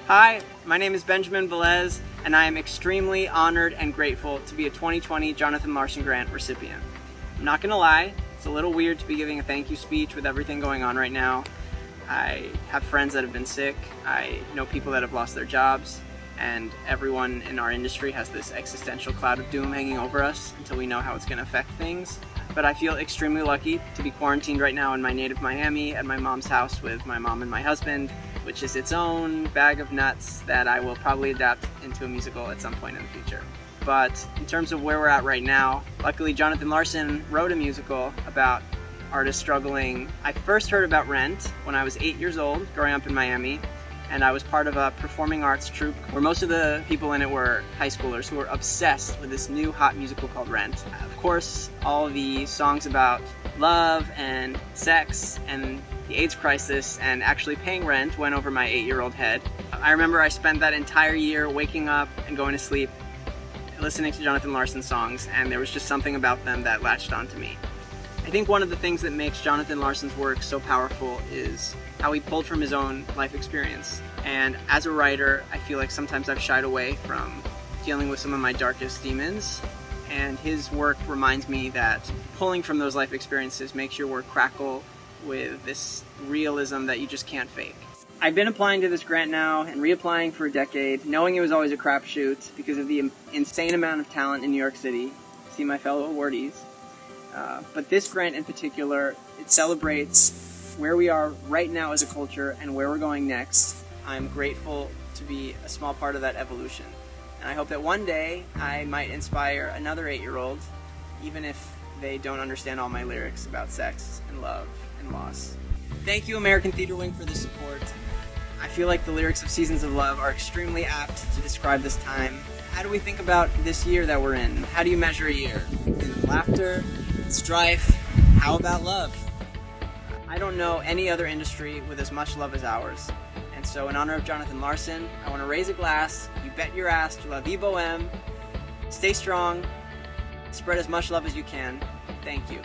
Hi, my name is Benjamin Velez, and I am extremely honored and grateful to be a 2020 Jonathan Larson Grant recipient. I'm not gonna lie, it's a little weird to be giving a thank you speech with everything going on right now. I have friends that have been sick, I know people that have lost their jobs, and everyone in our industry has this existential cloud of doom hanging over us until we know how it's gonna affect things. But I feel extremely lucky to be quarantined right now in my native Miami at my mom's house with my mom and my husband, which is its own bag of nuts that I will probably adapt into a musical at some point in the future. But in terms of where we're at right now, luckily Jonathan Larson wrote a musical about artists struggling. I first heard about Rent when I was 8 years old, growing up in Miami, and I was part of a performing arts troupe where most of the people in it were high schoolers who were obsessed with this new hot musical called Rent. Of course, all the songs about love and sex and the AIDS crisis and actually paying rent went over my 8-year-old head. I remember I spent that entire year waking up and going to sleep listening to Jonathan Larson songs, and there was just something about them that latched onto me. I think one of the things that makes Jonathan Larson's work so powerful is how he pulled from his own life experience. And as a writer, I feel like sometimes I've shied away from dealing with some of my darkest demons, and his work reminds me that pulling from those life experiences makes your work crackle with this realism that you just can't fake. I've been applying to this grant now and reapplying for a decade, knowing it was always a crapshoot because of the insane amount of talent in New York City. See my fellow awardees. But this grant in particular, it celebrates where we are right now as a culture and where we're going next. I'm grateful to be a small part of that evolution. And I hope that one day I might inspire another 8-year-old, even if they don't understand all my lyrics about sex and love and loss. Thank you, American Theater Wing, for the support. I feel like the lyrics of Seasons of Love are extremely apt to describe this time. How do we think about this year that we're in? How do you measure a year? In laughter, strife, how about love? I don't know any other industry with as much love as ours. And so in honor of Jonathan Larson, I want to raise a glass. You bet your ass to La Vie Boheme. Stay strong. Spread as much love as you can. Thank you.